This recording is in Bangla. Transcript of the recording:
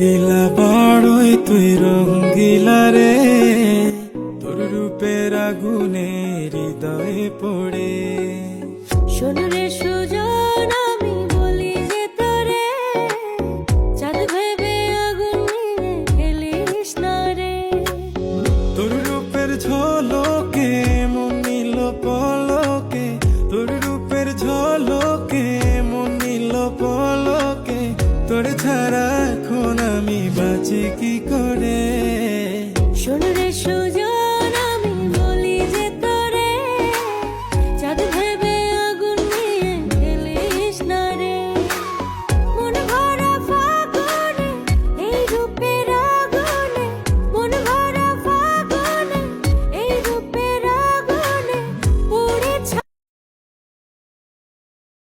রঙ্গিলা বাড়ই তুই রঙ্গিলা রে, তোর রূপের আগুনে হৃদয়ে পড়ে। শোন রে